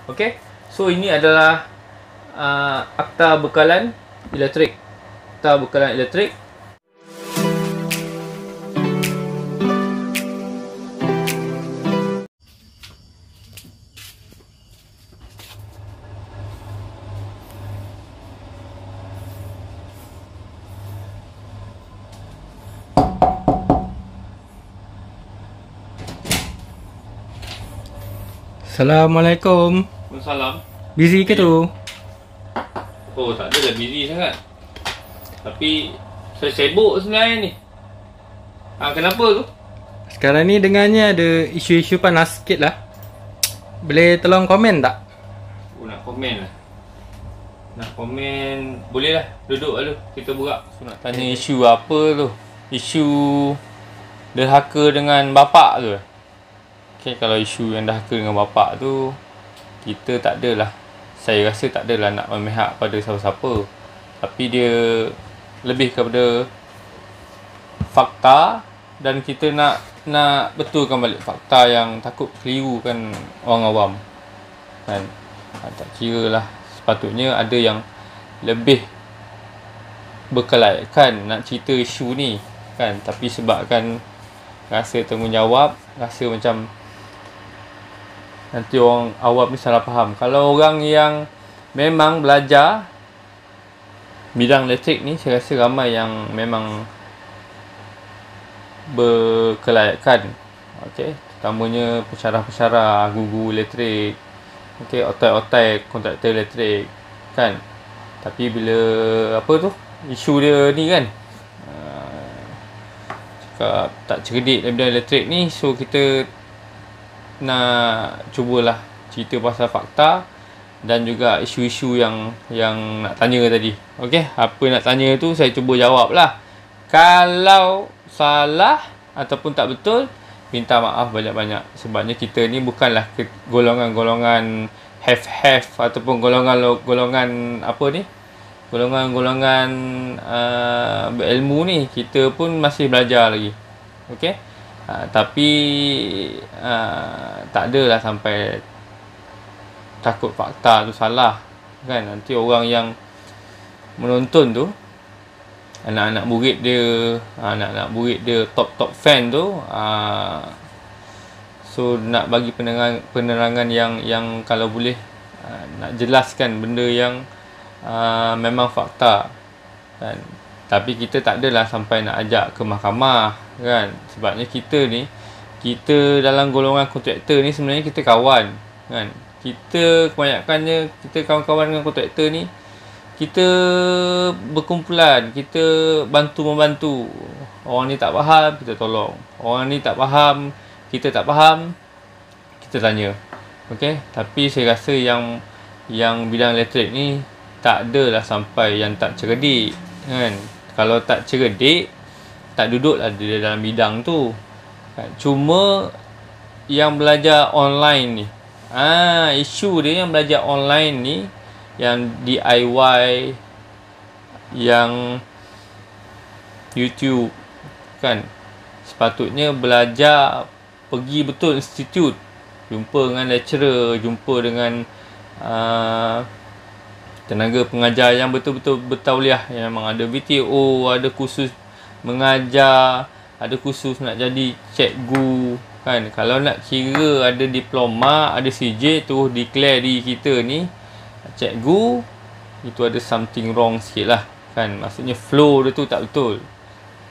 Okey. So ini adalah akta bekalan elektrik. Akta bekalan elektrik. Assalamualaikum. Waalaikumsalam. Busy ke tu? Oh, tak adalah busy sangat. Tapi saya sibuk sebenarnya ni. Kenapa tu? Sekarang ni dengarnya ada isu-isu panas sikit lah. Boleh tolong komen tak? Oh, nak komen lah. Nak komen, boleh lah. Duduk dulu, kita berak. So, nak tanya isu apa tu? Isu derhaka dengan bapak tu. Okay, kalau isu yang derhaka dengan bapak tu, kita tak adalah, saya rasa tak adalah nak memihak pada siapa-siapa. Tapi dia lebih kepada fakta, dan kita nak betulkan balik fakta yang takut keliru kan orang awam. Kan? Tak kira lah, sepatutnya ada yang lebih berkelayakan nak cerita isu ni kan. Tapi sebabkan rasa tanggungjawab, rasa macam nanti orang awam ni salah faham. Kalau orang yang memang belajar bidang elektrik ni, saya rasa ramai yang memang berkelayakan. Okey, terutamanya pensyarah-pensyarah, guru elektrik, okey, otai-otai kontraktor elektrik kan. Tapi bila apa tu, isu dia ni kan, cakap tak cerdik dalam bidang elektrik ni, so kita nak cubalah cerita pasal fakta dan juga isu-isu yang nak tanya tadi. Okey, apa nak tanya tu saya cuba jawab lah. Kalau salah ataupun tak betul, minta maaf banyak-banyak. Sebabnya kita ni bukanlah golongan-golongan have ataupun golongan apa ni, golongan-golongan berilmu ni. Kita pun masih belajar lagi. Okey. Tapi tak adalah sampai takut fakta tu salah kan. Nanti orang yang menonton tu, anak-anak murid dia top fan tu, so nak bagi penerangan yang kalau boleh nak jelaskan benda yang memang fakta kan. Tapi kita tak adalah sampai nak ajak ke mahkamah kan. Sebabnya kita dalam golongan kontraktor ni sebenarnya kita kawan kan. Kita kebanyakannya, kita kawan-kawan dengan kontraktor ni, kita berkumpulan, kita bantu-membantu. Orang ni tak faham, kita tolong. Orang ni tak faham, kita tak faham, kita tanya. Okey, tapi saya rasa yang bidang elektrik ni tak adalah sampai yang tak cerdik kan. Kalau tak cerdik, tak duduklah dia dalam bidang tu kan. Cuma yang belajar online ni, isu dia yang belajar online ni, yang DIY, yang YouTube kan, sepatutnya belajar pergi betul institut, jumpa dengan lecturer, jumpa dengan tenaga pengajar yang betul-betul bertauliah, yang memang ada VTO, ada kursus mengajar, ada kursus nak jadi cikgu kan. Kalau nak kira ada diploma, ada CJ tu declare diri kita ni cikgu, itu ada something wrong sikit lah kan. Maksudnya flow dia tu tak betul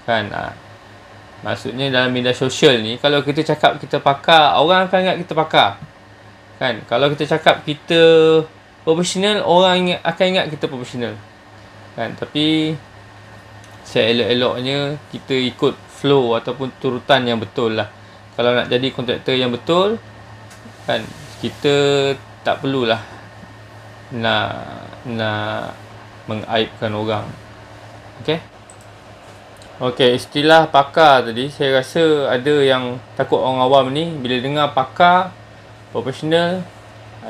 kan. Maksudnya dalam media sosial ni, kalau kita cakap kita pakar, orang akan ingat kita pakar kan. Kalau kita cakap kita profesional, orang akan ingat kita profesional kan. Tapi saya elok-eloknya kita ikut flow ataupun turutan yang betul lah. Kalau nak jadi kontraktor yang betul kan, kita tak perlulah nak mengaibkan orang. Okey, istilah pakar tadi, saya rasa ada yang takut orang awam ni bila dengar pakar profesional,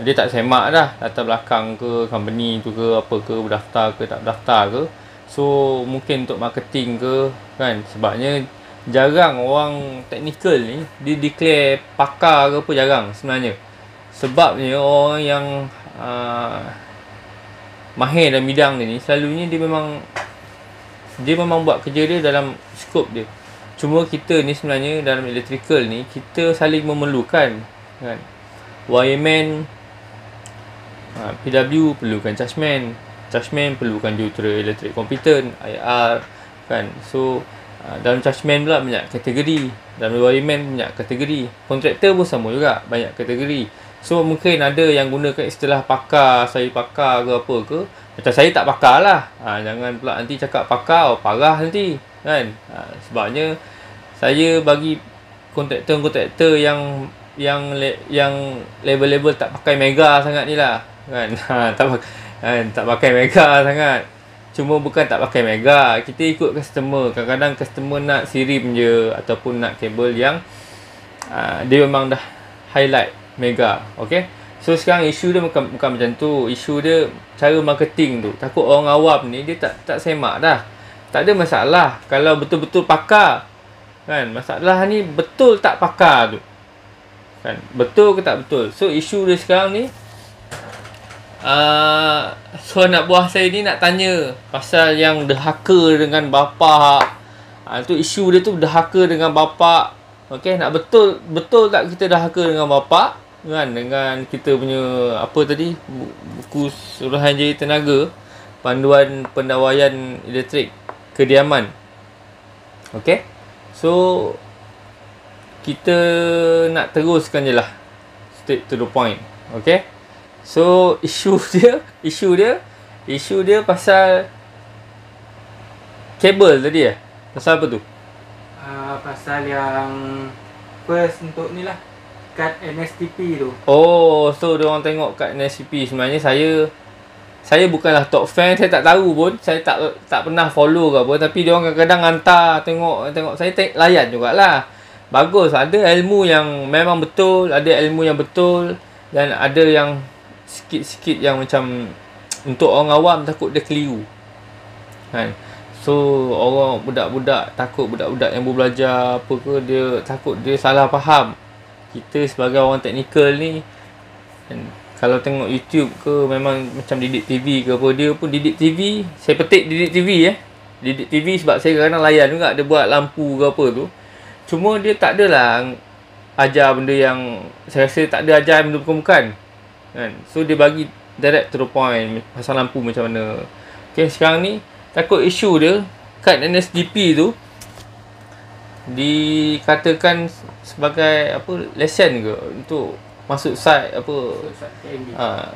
dia tak semak dah latar belakang ke company tu ke apa ke, berdaftar ke tak berdaftar ke. So mungkin untuk marketing ke kan. Sebabnya jarang orang teknikal ni dia declare pakar ke apa, jarang sebenarnya. Sebabnya orang yang mahir dalam bidang ni selalunya dia memang buat kerja dia dalam skop dia. Cuma kita ni sebenarnya dalam electrical ni kita saling memerlukan kan. Wireman, PW perlukan chargeman perlukan jurutera elektrik kompetent, IR kan. So dalam chargeman pula banyak kategori, dalam wireman banyak kategori, kontraktor pun sama juga banyak kategori. So mungkin ada yang gunakan istilah pakar, saya pakar ke apa ke. Macam saya tak pakar lah. Jangan pula nanti cakap pakar, parah nanti kan. Sebabnya saya bagi kontraktor yang level-level tak pakai mega sangat ni lah kan. Tak pakai mega sangat. Cuma bukan tak pakai mega, kita ikut customer. Kadang-kadang customer nak sirim je ataupun nak kabel yang dia memang dah highlight mega. Okay, so sekarang isu dia bukan macam tu. Isu dia cara marketing tu. Takut orang awam ni dia tak semak dah. Tak ada masalah kalau betul-betul pakar kan. Masalah ni betul tak pakar tu kan, betul ke tak betul. So isu dia sekarang ni so anak buah saya ni nak tanya pasal yang derhaka dengan bapa. Tu isu dia tu derhaka dengan bapa. Okey, nak betul tak kita derhaka dengan bapa kan, dengan kita punya apa tadi, buku Suruhanjaya Tenaga, panduan pendawaian elektrik kediaman. Okey, so kita nak teruskan je lah, straight to the point. Okay, so isu dia pasal kabel tadi pasal apa tu? Pasal yang first untuk ni lah, kad NSTP tu. Oh, so dia orang tengok kad NSTP. Sebenarnya saya bukanlah top fan, saya tak tahu pun, saya tak pernah follow ke apa, tapi dia orang kadang-kadang hantar tengok saya layan jugalah. Bagus, ada ilmu yang memang betul, ada ilmu yang betul, dan ada yang sikit-sikit yang macam untuk orang awam takut dia keliru kan. So orang budak-budak takut, budak-budak yang baru belajar apa ke, dia takut dia salah faham. Kita sebagai orang teknikal ni kan, kalau tengok YouTube ke memang macam Didik TV ke apa, dia pun Didik TV, saya petik Didik TV Didik TV sebab saya kadang-kadang layan juga dia buat lampu ke apa tu. Cuma dia tak adalah ajar benda yang, saya rasa tak ada ajar benda bukan kan. So dia bagi direct to the point pasal lampu macam mana. Okay, sekarang ni takut isu dia kad NSDP tu dikatakan sebagai apa, lesen ke untuk masuk site apa.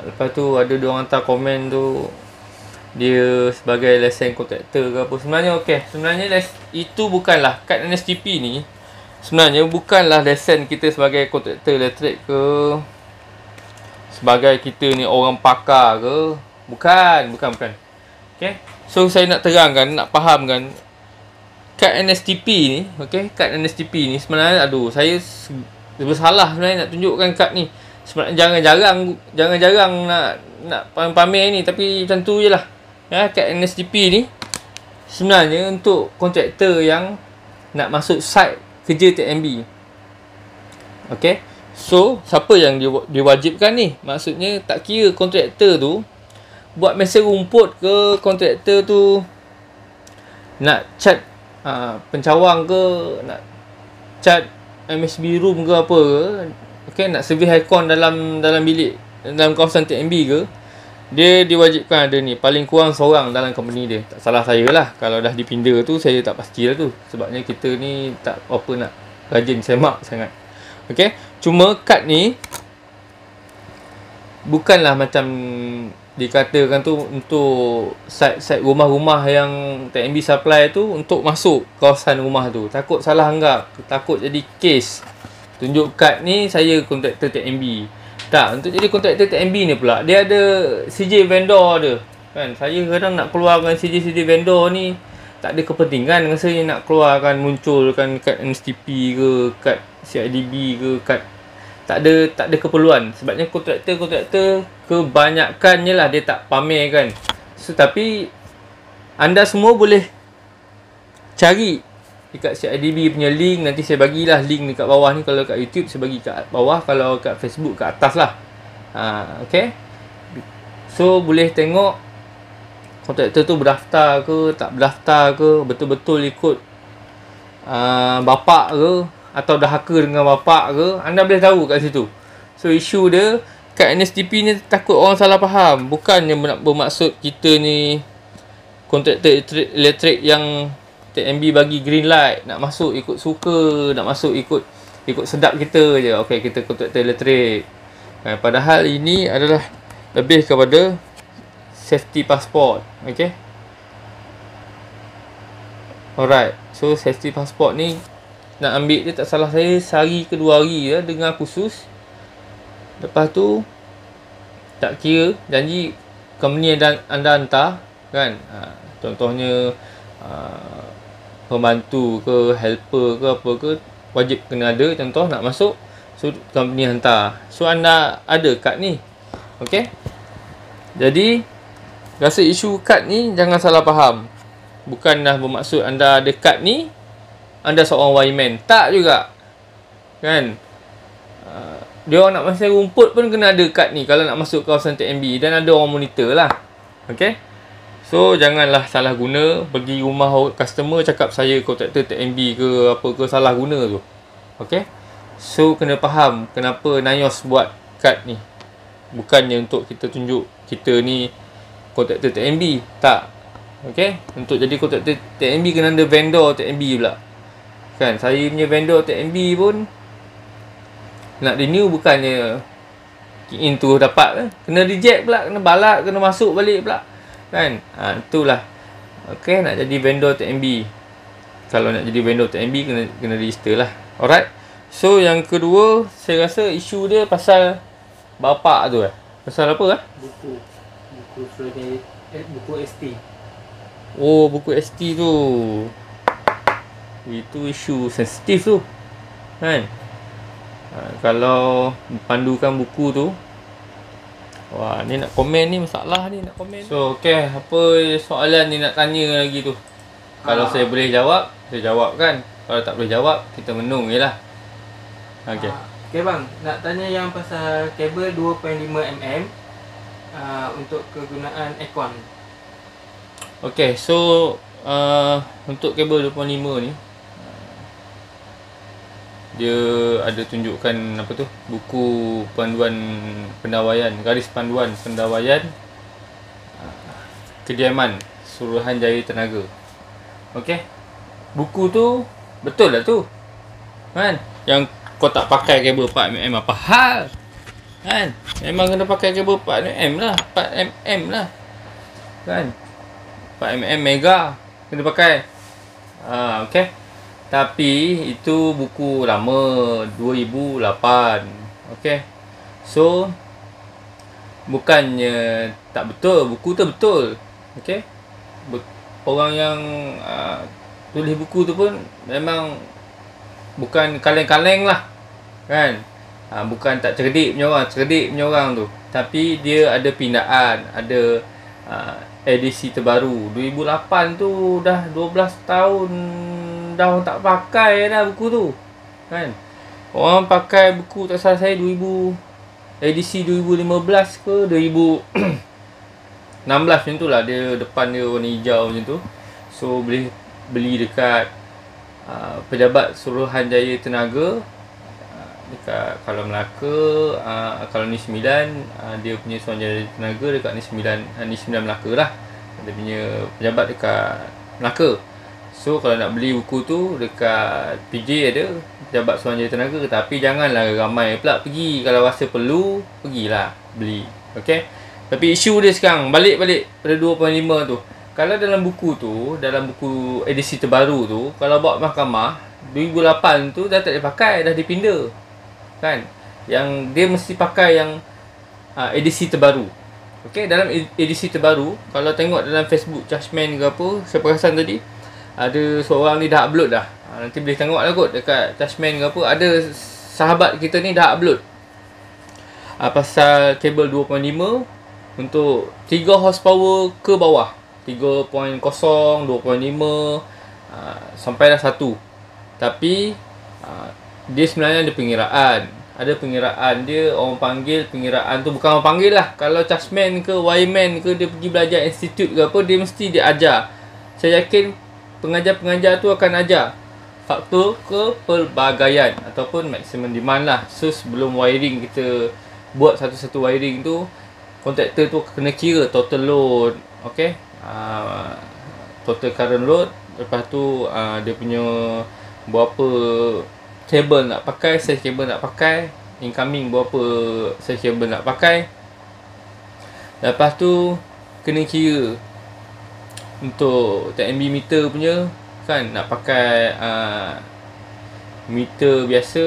Lepas tu ada dia orang hantar komen tu dia sebagai lesen kontraktor ke apa. Sebenarnya sebenarnya itu bukanlah kad NSDP ni. Sebenarnya bukanlah lesen kita sebagai kontraktor elektrik ke, sebagai kita ni orang pakar ke. Bukan. Okay, so saya nak terangkan, nak fahamkan kad NSTP ni. Okay, kad NSTP ni sebenarnya, saya bersalah sebenarnya nak tunjukkan kad ni. Sebenarnya jarang-jarang nak pamer ni, tapi macam tu je lah. Kad NSTP ni sebenarnya untuk kontraktor yang nak masuk site kerja TMB. Okay, so siapa yang diwajibkan ni? Maksudnya tak kira kontraktor tu buat mesin rumput ke, kontraktor tu nak cat pencawang ke, nak cat MSB room ke apa ke, okay, nak servis aircon dalam bilik, dalam kawasan TMB ke, dia diwajibkan ada ni, paling kurang seorang dalam company dia. Tak salah saya lah, kalau dah dipinda tu saya tak pastilah tu, sebabnya kita ni tak apa nak rajin semak sangat. Okay, cuma kad ni bukanlah macam dikatakan tu untuk site rumah-rumah yang TMB supply tu untuk masuk kawasan rumah tu. Takut salah anggap, takut jadi kes tunjuk kad ni saya kontraktor TMB. Tak, untuk jadi kontraktor TMB ni pula dia ada CJ vendor dia kan. Saya kadang nak keluarkan CJ vendor ni tak ada kepentingan dengan saya nak keluarkan, munculkan kad NSTP ke, kad CIDB ke, kad tak ada keperluan. Sebabnya kontraktor kebanyakannya lah dia tak pamer kan. So tapi anda semua boleh cari dekat CIDB punya link. Nanti saya bagilah link dekat bawah ni. Kalau kat YouTube saya bagi kat bawah, kalau kat Facebook kat atas lah. Okay. So boleh tengok kontraktor tu berdaftar ke, tak berdaftar ke, betul-betul ikut bapak ke, atau dahaka dengan bapak ke, anda boleh tahu kat situ. So isu dia kat NSTP ni takut orang salah faham. Bukannya bermaksud kita ni kontraktor elektrik yang TNB bagi green light, nak masuk ikut suka, nak masuk ikut sedap kita je. Okay, kita kontraktor elektrik. Padahal ini adalah lebih kepada safety passport. Okay. Alright. So safety passport ni nak ambil dia, tak salah saya, sehari ke 2 hari dengar khusus. Lepas tu tak kira janji company yang anda hantar kan, contohnya pembantu ke, helper ke, apa ke, wajib kena ada. Contoh nak masuk, so company hantar, so anda ada kad ni. Okay. Jadi rasa isu kad ni jangan salah faham. Bukanlah bermaksud anda ada kad ni anda seorang wireman. Tak juga kan. Dia orang nak masuk rumput pun kena ada kad ni kalau nak masuk kawasan TNB, dan ada orang monitor lah. Okay. So janganlah salah guna, pergi rumah customer cakap saya kontraktor TNB ke apa ke, salah guna tu. Okay. So kena faham kenapa NIOS buat kad ni. Bukannya untuk kita tunjuk kita ni kontraktor TNB. Tak. Okay. Untuk jadi kontraktor TNB kena ada vendor TNB pula. Kan, saya punya vendor TNB pun nak renew bukannya in tu dapat, kena reject pula, kena balat, kena masuk balik pula kan. Itulah. Okay, nak jadi vendor TNB, kalau nak jadi vendor TNB kena register lah. Alright. So yang kedua, saya rasa isu dia pasal bapak tu pasal apa buku ST. Oh, buku ST tu, itu isu sensitif tu kan. Kalau pandukan buku tu, wah, ni nak komen ni, masalah ni nak komen. So okay, apa soalan ni nak tanya lagi tu? Kalau saya boleh jawab, saya jawab kan. Kalau tak boleh jawab, kita menung je lah. Okay. Okay bang, nak tanya yang pasal kabel 2.5mm untuk kegunaan aircon. Okay, so untuk kabel 2.5 ni, dia ada tunjukkan apa tu, buku panduan pendawaian, garis panduan pendawaian kediaman Suruhanjaya Tenaga. Okey. Buku tu betul lah tu. Kan? Yang kau tak pakai kabel 4mm apa hal? Kan? Memang kena pakai kabel 4mm lah, 4mm lah. Kan? 4mm mega kena pakai. Okey. Tapi itu buku lama 2008. Okey. So bukannya tak betul, buku tu betul. Okey. Orang yang tulis buku tu pun memang bukan kaleng-kaleng lah. Kan? Bukan tak cerdik punya orang, cerdik punya orang tu. Tapi dia ada pindaan, ada edisi terbaru. 2008 tu dah 12 tahun dah orang tak pakai dah buku tu. Kan? Orang pakai buku, tak salah saya, edisi 2015 ke 2016 macam tu lah. Dia depan dia warna hijau macam tu. So boleh beli dekat pejabat Suruhanjaya Tenaga dekat kalau Melaka. Kalau ni 9, dia punya Suruhanjaya Tenaga dekat ni 9 Melaka lah. Dia punya pejabat dekat Melaka. So kalau nak beli buku tu dekat PJ ada pejabat Suruhanjaya Tenaga. Tapi janganlah ramai pula pergi. Kalau rasa perlu, pergilah beli. Okay. Tapi isu dia sekarang balik pada 2.5 tu. Kalau dalam buku tu, dalam buku edisi terbaru tu, kalau bawa mahkamah 2008 tu dah tak boleh pakai, dah dipinda. Kan? Yang dia mesti pakai yang edisi terbaru. Okay, dalam edisi terbaru, kalau tengok dalam Facebook Judgement ke apa, saya perasan tadi ada seorang ni dah upload dah. Nanti boleh tengok lah kot dekat Judgement ke apa, ada sahabat kita ni dah upload pasal kabel 2.5 untuk 3 horsepower ke bawah, 3.0, 2.5 sampai dah 1. Tapi dia sebenarnya ada pengiraan ada pengiraan dia. Orang panggil pengiraan tu, bukan orang panggil lah, kalau chargeman ke wireman ke, dia pergi belajar institute ke apa, dia mesti dia ajar. Saya yakin pengajar-pengajar tu akan ajar faktor kepelbagaian ataupun maximum demand lah. So sebelum wiring kita buat satu-satu wiring tu, kontraktor tu kena kira total load, okay, total current load. Lepas tu dia punya berapa kabel nak pakai, size kabel nak pakai, incoming berapa size kabel nak pakai. Lepas tu kena kira untuk TMB meter punya kan, nak pakai meter biasa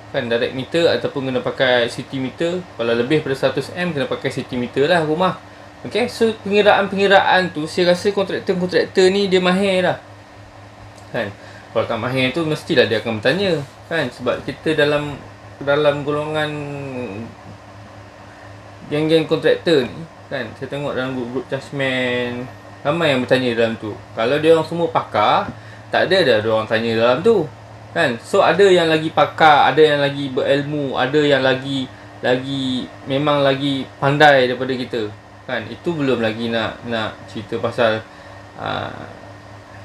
kan, direct meter, ataupun kena pakai city meter. Kalau lebih pada 100M kena pakai city meter lah rumah. Okay, so pengiraan-pengiraan tu saya rasa kontraktor ni dia mahir lah kan. Kalau tak mahir tu mestilah dia akan bertanya kan, sebab kita dalam golongan geng-geng kontraktor ni kan, saya tengok dalam grup chargeman ramai yang bertanya dalam tu. Kalau dia orang semua pakar, tak ada dah dia orang tanya dalam tu kan. So ada yang lagi pakar, ada yang lagi berilmu, ada yang lagi memang lagi pandai daripada kita kan. Itu belum lagi nak cerita pasal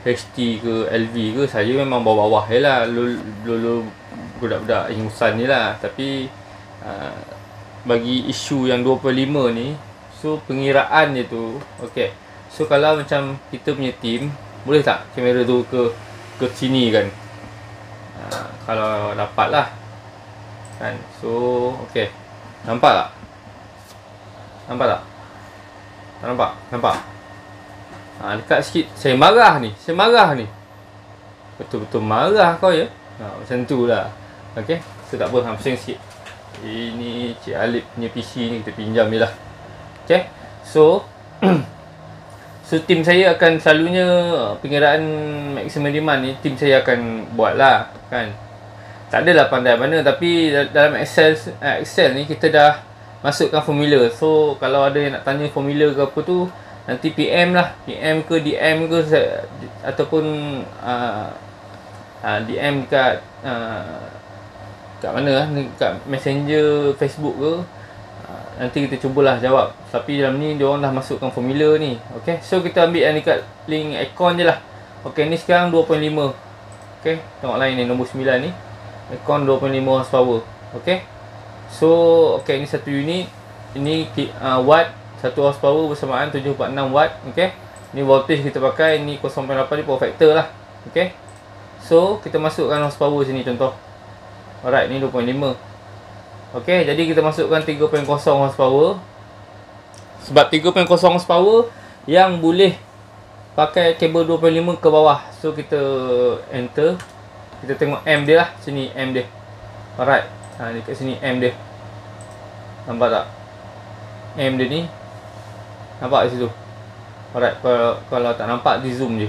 HT ke LV ke. Saya memang bawah-bawah je lah, lulu budak-budak ingusan ni lah. Tapi bagi isu yang 25 ni, so pengiraan dia tu okey. So kalau macam kita punya team, boleh tak kamera tu ke sini kan, kalau dapat lah kan. So okey, nampak tak? Nampak tak? Tak nampak? Nampak? Dekat sikit. Saya marah ni. Betul-betul marah kau ya. Macam tu lah. Okey, so tak apa, pusing sikit. Ini Cik Alip punya PC ni, kita pinjam je lah. Okey, so so tim saya akan selalunya pengiraan maximum demand ni, tim saya akan buat lah kan. Tak adalah pandai mana, tapi dalam Excel ni kita dah masukkan formula. So kalau ada yang nak tanya formula ke apa tu, nanti PM lah, PM ke DM ke, ataupun DM kat mana lah, kat Messenger Facebook ke, nanti kita cubalah jawab. Tapi dalam ni dia orang dah masukkan formula ni. Okey, so kita ambil yang dekat link aircon je lah. Okey, ni sekarang 2.5. Okey, tengok line ni nombor 9 ni, aircon 2.5 horsepower. Okey, so okey, ni satu unit, ini watt 1 horsepower bersamaan 746 watt. Okey, ni voltage kita pakai, ni 0.8 ni power factor lah. Okey, so kita masukkan horsepower sini contoh. Alright, ni 2.5. Okey, jadi kita masukkan 3.0 horsepower. Sebab 3.0 horsepower yang boleh pakai kabel 2.5 ke bawah. So kita enter, kita tengok M dia lah, sini M dia. Alright, dekat sini M dia. Nampak tak? M dia ni, nampak kat situ. Alright, kalau tak nampak di zoom je.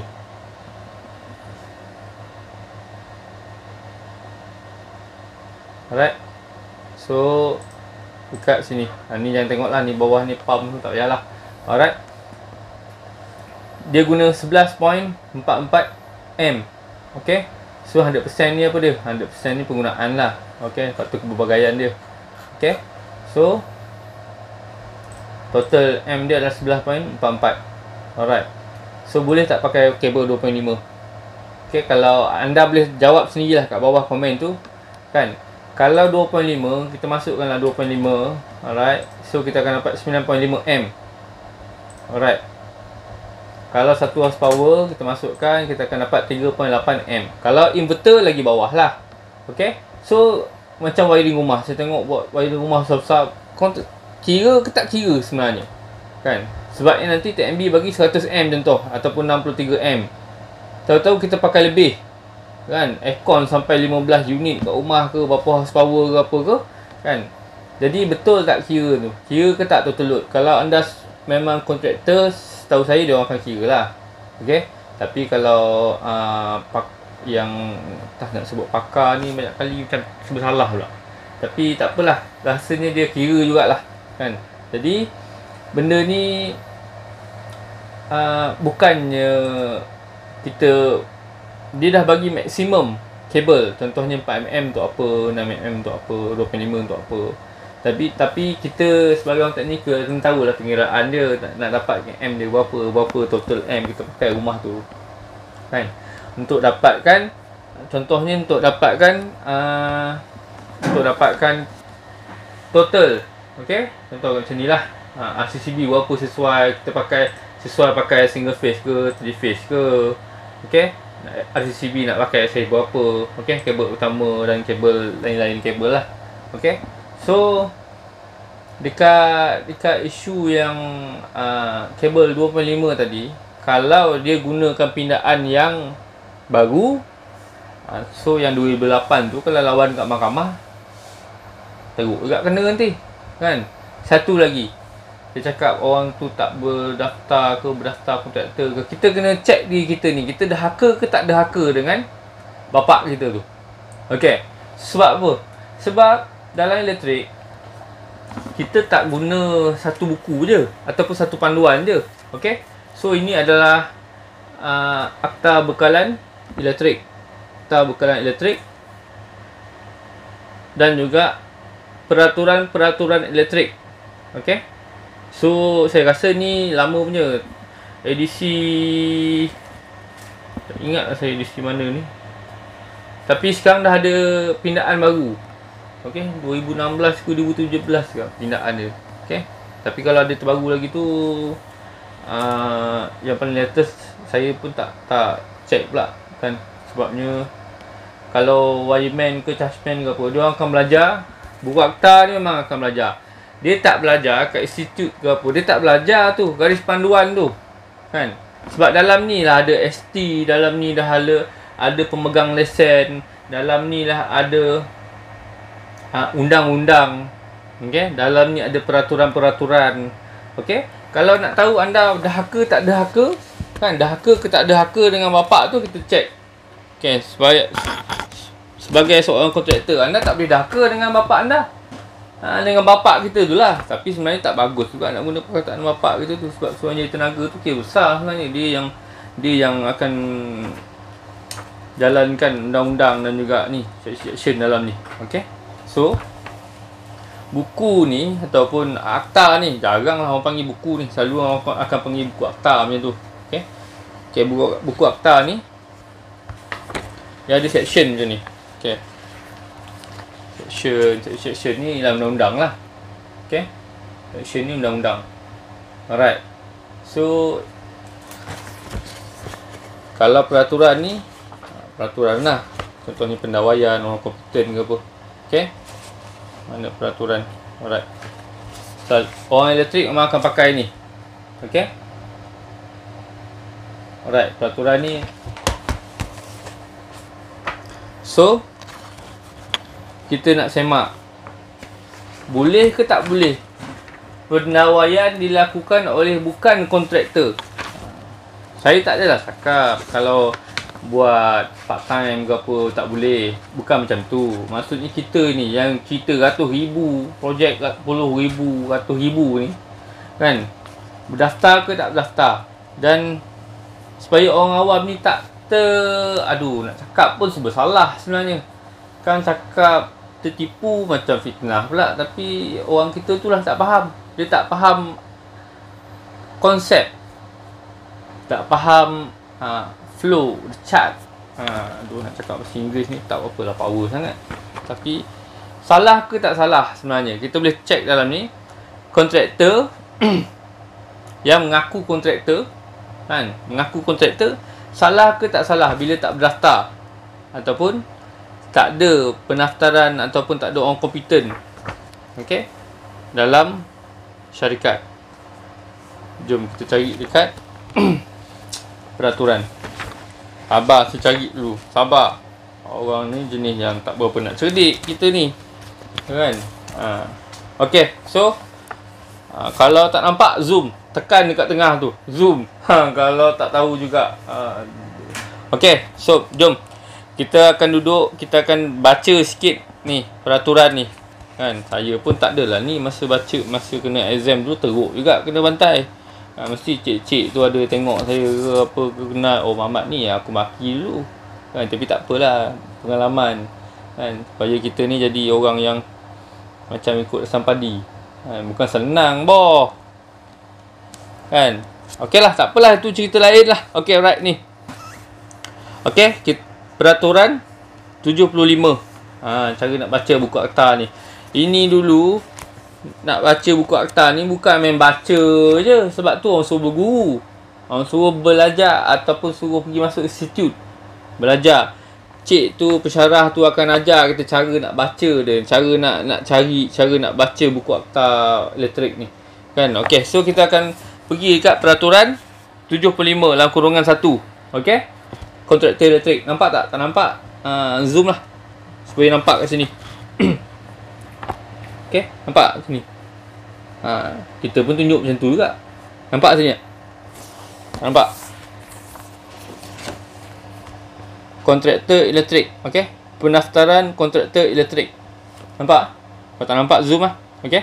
Alright, so dekat sini. Ni jangan tengok lah, ni bawah ni pump tu tak payahlah. Alright, dia guna 11.44 M. Okay, so 100% ni apa dia? 100% ni penggunaan lah. Okay, faktor kepelbagaian dia. Okay, so total M dia adalah 11.44. Alright, so boleh tak pakai kabel 2.5? Okay, kalau anda boleh jawab sendirilah kat bawah komen tu kan. Kalau 2.5, kita masukkanlah 2.5. Alright, so kita akan dapat 9.5 M. Alright, kalau 1 horsepower kita masukkan, kita akan dapat 3.8 M. Kalau inverter lagi bawah lah. Okay, so macam wiring rumah, saya tengok buat wiring rumah besar-besar, kira ke tak kira sebenarnya kan. Sebab nanti TMB bagi 100M contoh, ataupun 63M, tahu-tahu kita pakai lebih kan, aircon sampai 15 unit kat rumah ke, berapa horsepower ke apa ke kan. Jadi betul tak kira tu, kira ke tak total load. Kalau anda memang kontraktor, tahu saya dia orang akan kira lah. Okay, tapi kalau yang tak nak sebut pakar ni, banyak kali macam bersalah pula. Tapi tak apalah, rasanya dia kira jugalah kan. Jadi benda ni bukannya kita, dia dah bagi maksimum kabel. Contohnya 4mm untuk apa, 6mm untuk apa, 2.5 untuk apa. Tapi kita sebagai orang teknikal kena tahulah pengiraan dia, nak dapat M dia berapa total M kita pakai rumah tu. Kan? Untuk dapatkan, contohnya untuk dapatkan total. Okey? Contoh macam ni lah. RCCB berapa sesuai, kita pakai single phase ke, 3 phase ke. Okey? RCCB nak pakai size berapa. Okey? Kabel utama dan kabel lain-lain kabel lah. Okey? So dekat isu yang kabel 2.5 tadi, kalau dia gunakan pindaan yang baru, so yang 2008 tu kalau lawan kat mahkamah, teruk juga kena nanti. Kan? Satu lagi, dia cakap orang tu tak berdaftar kontraktor ke. Kita kena check diri kita ni, kita dah haka ke tak dah haka dengan bapak kita tu. Okey. Sebab apa? Sebab dalam elektrik kita tak guna satu buku je ataupun satu panduan je. Okey. So ini adalah Akta Bekalan Elektrik. Akta Bekalan Elektrik dan juga peraturan elektrik. Okey. So saya rasa ni lama punya edisi, tak ingat lah saya edisi mana ni. Tapi sekarang dah ada pindaan baru. Okey, 2016 ke 2017 ke pindaan dia. Okey. Tapi kalau ada terbaru lagi tu yang paling latest saya pun tak check pula kan. Sebabnya kalau wireman ke chargeman ke apa, dia orang akan belajar. Buku akta ni memang akan belajar. Dia tak belajar kat institut ke apa, dia tak belajar tu garis panduan tu kan. Sebab dalam ni lah ada ST, dalam ni dah ada pemegang lesen, dalam ni lah ada undang-undang. Okey, dalam ni ada peraturan-peraturan. Okey, kalau nak tahu anda dah haka tak dah haka kan, dah haka ke tak dah haka dengan bapak tu, kita check. Okey, sebagai seorang kontraktor, anda tak boleh dah haka dengan bapak anda. Dengan bapak kita tu lah. Tapi sebenarnya tak bagus juga nak guna perkataan bapak kita tu, sebab sebenarnya tenaga tu kira besar sebenarnya. Dia yang akan jalankan undang-undang dan juga ni section dalam ni. Okey. So buku ni ataupun akta ni, jarang lah orang panggil buku ni. Selalu orang akan panggil buku akta macam tu. Okey. Okey, buku akta ni dia ada section macam ni. Okey. Section ni dalam undang-undang lah. Okay. Section ni undang-undang. Alright. So kalau peraturan ni, peraturan lah. Contohnya pendawaian, orang kompeten ke apa. Okay. Mana peraturan. Alright. So, orang elektrik memang akan pakai ni. Okay. Alright. Peraturan ni. So kita nak semak, boleh ke tak boleh pendawaian dilakukan oleh bukan kontraktor. Saya tak adalah cakap kalau buat part time ke apa tak boleh. Bukan macam tu. Maksudnya kita ni yang cerita ratus ribu projek, puluh ribu, ratus ribu ni kan, berdaftar ke tak berdaftar. Dan supaya orang awam ni tak nak cakap pun serba salah sebenarnya. Kan cakap tertipu macam fitnah pula. Tapi orang kita tu lah tak faham. Dia tak faham konsep, tak faham flow, chart. Nak cakap bahasa Inggeris ni tak apa lah power sangat. Tapi salah ke tak salah sebenarnya, kita boleh check dalam ni. Kontraktor yang mengaku kontraktor kan, mengaku kontraktor, salah ke tak salah bila tak berdaftar ataupun tak ada pendaftaran ataupun tak ada orang kompeten. Okey, dalam syarikat. Jom kita cari dekat peraturan. Sabar, saya cari dulu. Sabar. Orang ni jenis yang tak berapa nak cerdik kita ni. Kan? Okey, so kalau tak nampak, zoom. Tekan dekat tengah tu. Zoom. Kalau tak tahu juga. Okey, so jom. Kita akan duduk, kita akan baca sikit ni peraturan ni. Kan, saya pun tak adalah ni masa baca, masa kena exam dulu teruk juga kena bantai. Mesti cik-cik tu ada tengok saya ke apa ke, kenal, oh Mamat ni aku maki dulu. Kan, tapi tak apalah. pengalaman kan, supaya kita ni jadi orang yang macam ikut lesson padi kan. Bukan senang boh kan. Okey lah, tak apalah, itu cerita lain lah. Okey, alright ni. Okey, peraturan 75. Cara nak baca buku akta ni. Ini dulu nak baca buku akta ni bukan main baca je. Sebab tu orang suruh berguru, orang suruh belajar ataupun suruh pergi masuk institut belajar. Cik tu, pensyarah tu akan ajar kita cara nak baca dia, cara nak cari, cara nak baca buku akta elektrik ni kan. Okey, so kita akan pergi dekat peraturan 75 dalam kurungan 1. Okey, kontraktor elektrik. Nampak tak? Tak nampak? Zoom lah supaya nampak kat sini. Okey, nampak kat sini? Kita pun tunjuk macam tu juga. Nampak sini tak? Nampak? Kontraktor elektrik. Okey, pendaftaran kontraktor elektrik. Nampak? Kalau tak nampak, zoom lah. Okey.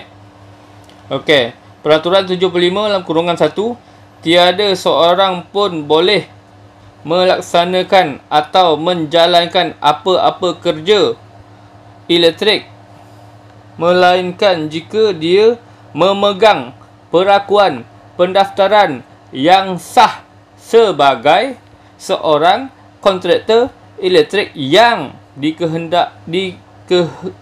Okey, peraturan 75 dalam kurungan 1, tiada seorang pun boleh melaksanakan atau menjalankan apa-apa kerja elektrik melainkan jika dia memegang perakuan pendaftaran yang sah sebagai seorang kontraktor elektrik yang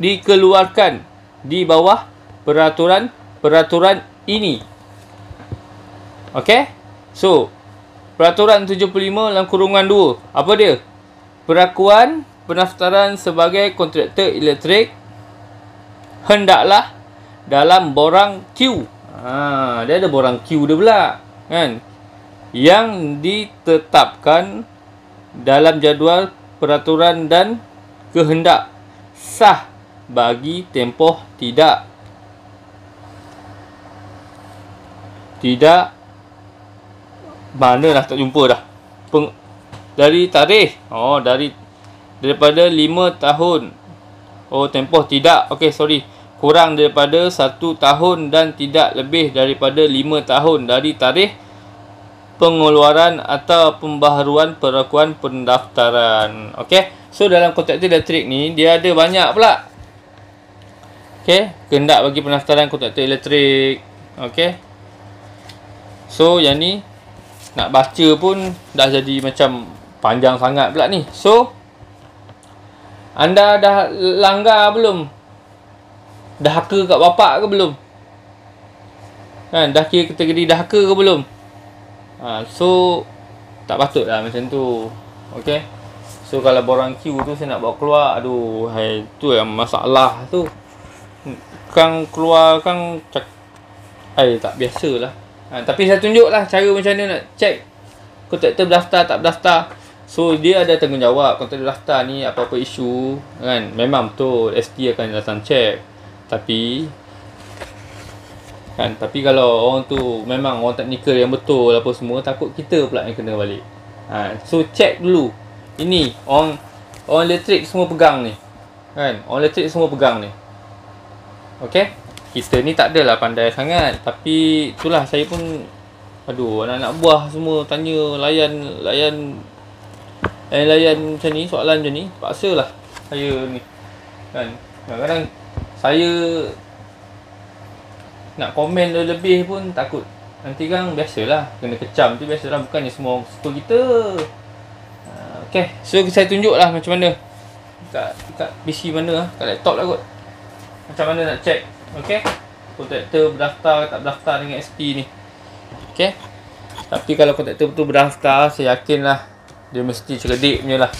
dikeluarkan di bawah peraturan ini. Okey? So, peraturan 75 dalam kurungan 2. Apa dia? Perakuan pendaftaran sebagai kontraktor elektrik hendaklah dalam borang Q. Dia ada borang Q dia pula, kan? Yang ditetapkan dalam jadual peraturan dan kehendak sah bagi tempoh tidak manalah tak jumpa dah. Dari tarikh. Daripada 5 tahun. Tempoh tidak. Okey, sorry. Kurang daripada 1 tahun dan tidak lebih daripada 5 tahun dari tarikh pengeluaran atau pembaharuan perakuan pendaftaran. Okey. So dalam kontraktor elektrik ni dia ada banyak pula. Okey, kehendak bagi pendaftaran kontraktor elektrik. Okey. So yang ni nak baca pun dah jadi macam panjang sangat pula ni. So anda dah langgar belum? Dah haka kat bapak ke belum? Kan, dah kira kategori dah haka ke belum? So tak patut lah macam tu. Okey. So kalau borang Q tu saya nak bawa keluar, aduh, tu yang masalah tu. Kang keluar kang tak biasalah. Tapi saya tunjuklah cara macam mana nak check kontraktor berdaftar tak berdaftar. So dia ada tanggungjawab. Kontraktor berdaftar ni apa-apa isu kan, memang betul ST akan datang check. Tapi kalau orang tu memang orang teknikal yang betul apa semua, takut kita pula yang kena balik. So check dulu. Ini orang elektrik semua pegang ni. Kan? Orang elektrik semua pegang ni. Okey? Kita ni tak adalah pandai sangat, tapi itulah saya pun anak-anak buah semua tanya layan macam ni, soalan macam ni, paksalah saya ni. Kan? Kadang-kadang saya nak komen lebih pun takut. Nanti kan biasalah kena kecam tu, biasalah, bukannya semua suka kita. Okey, so saya tunjuklah macam mana kat PC mana kat laptop lah kot. Macam mana nak check. Okey, kontraktor berdaftar tak berdaftar dengan ST ni. Okey, tapi kalau kontraktor betul berdaftar, saya yakinlah dia mesti cerdik punya lah.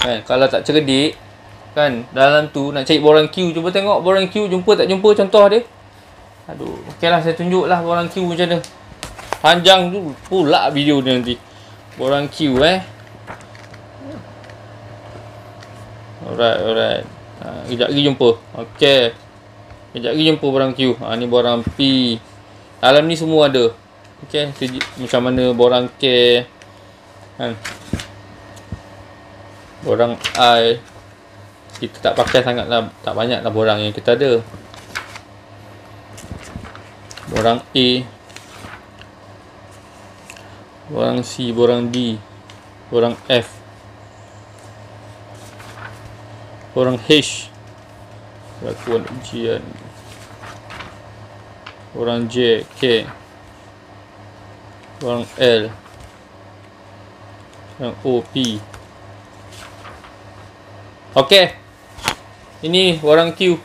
Kan, kalau tak cerdik kan, dalam tu nak cari borang Q, cuba tengok borang Q jumpa tak jumpa contoh dia. Okeylah, saya tunjuklah borang Q macam mana. Panjang tu pula video dia nanti. Borang Q Alright. Kejap lagi jumpa. Okey. Kejap lagi jumpa borang Q. Ni borang P. Dalam ni semua ada. Okey, macam mana borang K. Kan. Borang I. Kita tak pakai sangat lah, tak banyak lah borang yang kita ada. Borang A. Borang C, borang D, borang F. orang H lakukan ujian, orang J K, orang L, orang O P. Okey, ini orang Q.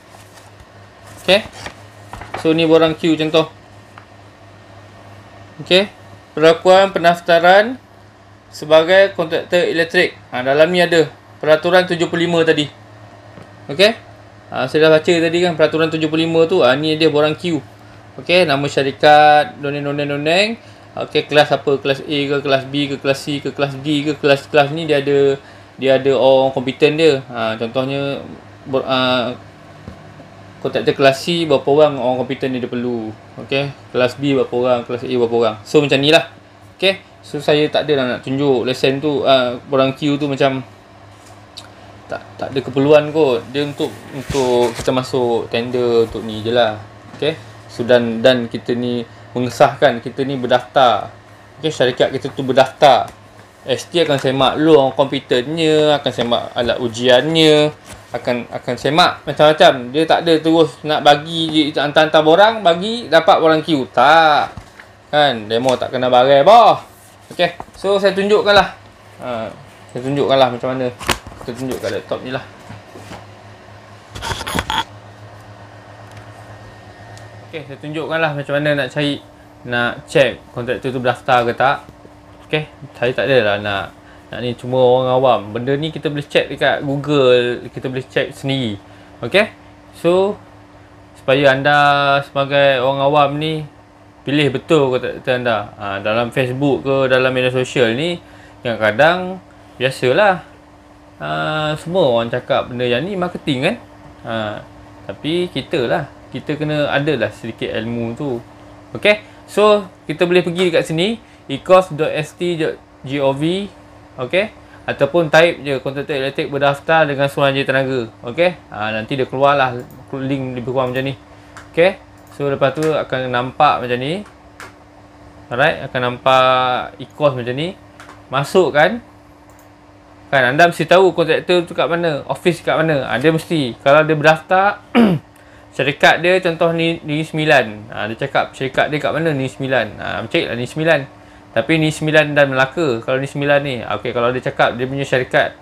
Okey, so ni orang Q contoh. Okey, perlakuan pendaftaran sebagai kontraktor elektrik. Dalam ni ada peraturan 75 tadi. Okey, saya dah baca tadi kan peraturan 75 tu. Ni dia borang Q. Okey, nama syarikat, doneng. Okey, kelas apa? Kelas A ke, kelas B ke, kelas C ke, kelas D ke, kelas ni dia ada orang kompeten dia. Contohnya kontraktor kelas C berapa orang kompeten dia perlu. Okey, kelas B berapa orang, kelas A berapa orang. So macam ni lah. Okey, so saya tak ada nak tunjuk lesen tu. Borang Q tu macam tak ada keperluan kot. Dia untuk kita masuk tender untuk ni je lah. Okay. So dan kita ni mengesahkan, kita ni berdaftar. Okay, syarikat kita tu berdaftar. ST akan semak lu orang kompetennya, akan semak alat ujiannya, akan semak macam-macam. Dia tak ada terus nak bagi je hantar-hantar borang, bagi dapat borang Q. Tak. Kan, demo tak kena barai bah. Okay, so saya tunjukkan lah. Saya tunjukkan lah macam mana. Kita tunjuk kat laptop ni lah. Okay, saya tunjukkan lah macam mana nak cari, nak check kontraktor tu berdaftar ke tak. Okay, saya tak ada lah nak ni cuma orang awam. Benda ni kita boleh check dekat Google, kita boleh check sendiri. Okay, so supaya anda sebagai orang awam ni pilih betul kontraktor anda. Dalam Facebook ke, dalam media sosial ni kadang-kadang biasalah. Semua orang cakap benda yang ni marketing kan. Tapi kita kena adalah sedikit ilmu tu. Okay, so kita boleh pergi dekat sini ecos.st.gov. Okay, ataupun type je kontraktor elektrik berdaftar dengan Suruhanjaya Tenaga. Okay, nanti dia keluar lah link lebih kurang macam ni. Okay, so lepas tu akan nampak macam ni. Alright, akan nampak ecos macam ni. Masuk kan, anda mesti tahu kontraktor tu kat mana, office kat mana. Dia mesti, kalau dia berdaftar syarikat dia contoh ni 9. Dia cakap syarikat dia kat mana, ni 9. Cek lah ni 9. Tapi ni 9 dan Melaka. Kalau ni 9 ni. Okey, kalau dia cakap dia punya syarikat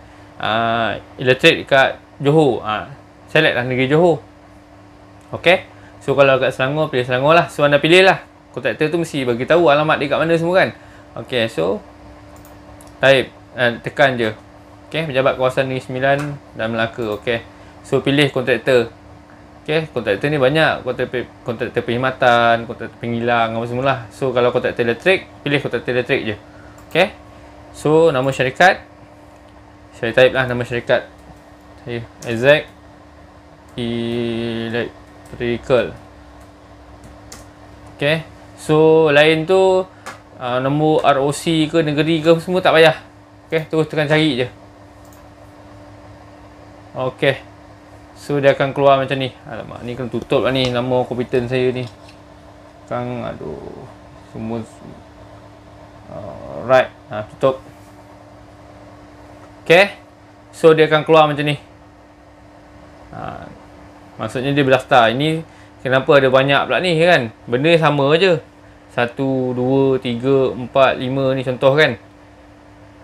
elektrik kat Johor, select lah negeri Johor. Okey. So kalau kat Selangor, pilih Selangor lah. So anda pilih lah. Kontraktor tu mesti bagi tahu alamat dia kat mana semua kan. Okey, so type, tekan je. Okey, pejabat kawasan Negeri Sembilan dan Melaka. Okey. So pilih kontraktor. Okey, kontraktor ni banyak. Kontraktor perkhidmatan, kontraktor penghilang apa semualah. So kalau kontraktor elektrik, pilih kontraktor elektrik je. Okey. So nama syarikat, saya type lah nama syarikat. Exact Electrical. Okey. So lain tu nombor ROC ke negeri ke semua tak payah. Okey, terus tekan cari je. Okey. So dia akan keluar macam ni. Alamak, ni kena tutup lah ni nama kompeten saya ni. Aduh. Semua alright. Tutup. Okey. So dia akan keluar macam ni. Maksudnya dia berdaftar. Ini kenapa ada banyak pula ni kan? Benda sama je. 1, 2, 3, 4, 5 ni contoh kan.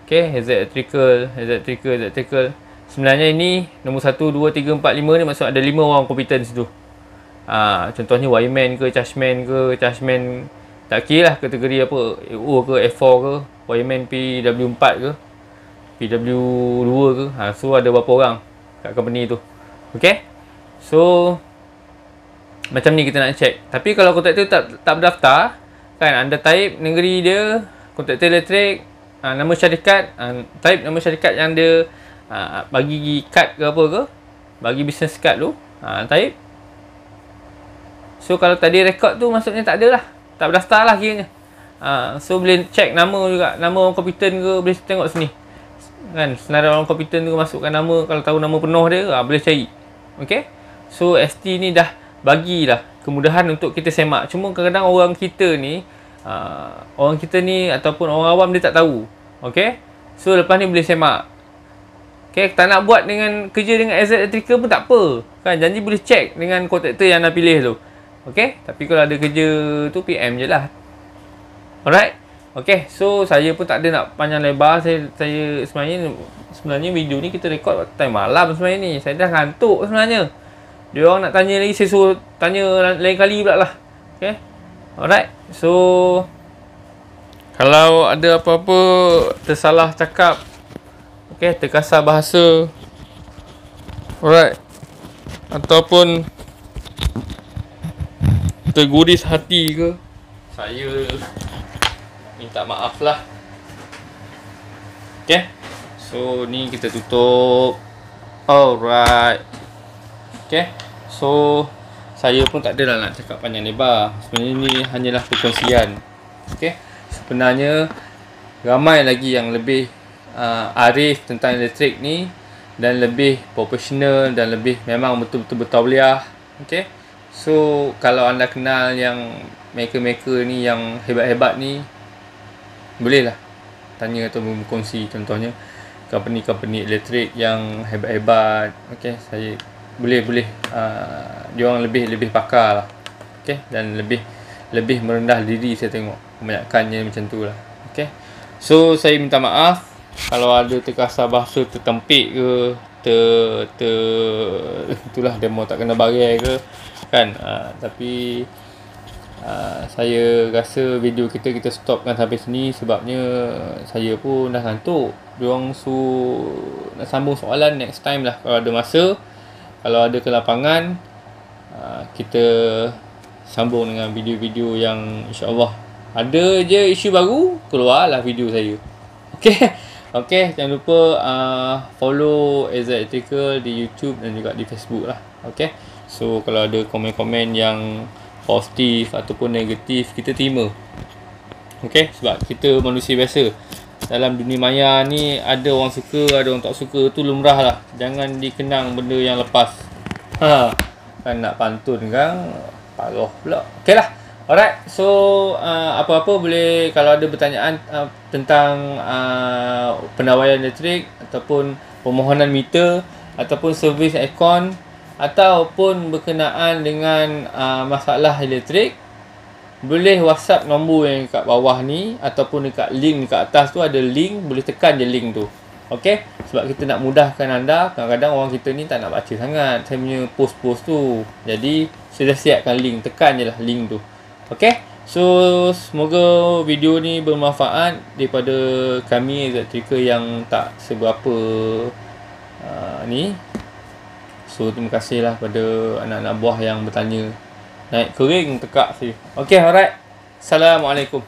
Okey, electrical. Sebenarnya ini nombor 1, 2, 3, 4, 5 ni maksud ada 5 orang kompeten situ. Contohnya wireman ke, chargeman tak kira lah kategori apa, AO ke, F4 ke, wireman PW4 ke, PW2 ke. So ada berapa orang kat company tu. Okey. So macam ni kita nak check. Tapi kalau kontraktor tak berdaftar kan, anda type negeri dia, kontraktor elektrik, nama syarikat, type nama syarikat yang dia bagi kad ke apa ke, bagi business card tu, type. So kalau tadi rekod tu maksudnya tak ada lah, tak berdaftar lah kiranya. So boleh check nama juga, nama orang kompeten ke, boleh tengok sini kan, senarai orang kompeten tu masukkan nama. Kalau tahu nama penuh dia, boleh cari. Okay. So ST ni dah bagilah kemudahan untuk kita semak. Cuma kadang-kadang orang kita ni ataupun orang awam dia tak tahu. Okay. So lepas ni boleh semak. Okay, tak nak buat dengan kerja dengan AZ Electrical pun tak apa. Kan, janji boleh check dengan kontraktor yang anda pilih tu. Okay, tapi kalau ada kerja tu PM je lah. Alright. Okay, so saya pun tak ada nak panjang lebar. Saya sebenarnya video ni kita record time malam sebenarnya ni. Saya dah ngantuk sebenarnya. Dia orang nak tanya lagi, saya suruh tanya lain kali pula lah. Okay. Alright. So kalau ada apa-apa tersalah cakap, okay, terkasar bahasa, alright, ataupun terguris hati ke, saya minta maaf lah. Okay. So ni kita tutup. Alright. Okay. So saya pun tak adalah nak cakap panjang lebar. Sebenarnya ni hanyalah perkongsian. Okay. Sebenarnya ramai lagi yang lebih arif tentang elektrik ni dan lebih profesional dan lebih memang betul-betul bertauliah. Okay. So kalau anda kenal yang maker-maker ni yang hebat-hebat ni, bolehlah tanya atau berkongsi. Contohnya company-company elektrik yang hebat-hebat. Okay, saya boleh dia orang lebih pakar lah. Okay, dan lebih merendah diri saya tengok kebanyakannya macam tu lah. Okay, so saya minta maaf kalau ada terkasar bahasa, tertempik ke, itulah demo tak kena bagai ke kan. Tapi saya rasa video kita stopkan sampai sini sebabnya saya pun dah ngantuk. Diorang nak sambung soalan next time lah kalau ada masa. Kalau ada ke lapangan, kita sambung dengan video-video yang insya-Allah ada je isu baru, keluarlah video saya. Okay. Okay, jangan lupa follow AZ Electrical di YouTube dan juga di Facebook lah. Okay. So kalau ada komen-komen yang positif ataupun negatif, kita terima. Okay, sebab kita manusia biasa. Dalam dunia maya ni ada orang suka, ada orang tak suka, tu lumrah lah. Jangan dikenang benda yang lepas. Kan nak pantun kan, parah pula. Okay lah. Alright, so apa-apa boleh, kalau ada pertanyaan tentang pendawaian elektrik ataupun permohonan meter ataupun servis aircon ataupun berkenaan dengan masalah elektrik, boleh WhatsApp nombor yang kat bawah ni ataupun dekat link dekat atas tu ada link, boleh tekan je link tu. Okey, sebab kita nak mudahkan anda. Kadang-kadang orang kita ni tak nak baca sangat saya punya post-post tu. Jadi saya dah siapkan link, tekan je lah link tu. Okey, so semoga video ni bermanfaat daripada kami Electrical yang tak seberapa ni. So terima kasih lah pada anak-anak buah yang bertanya. Naik kering tekak saya. Okey, alright. Assalamualaikum.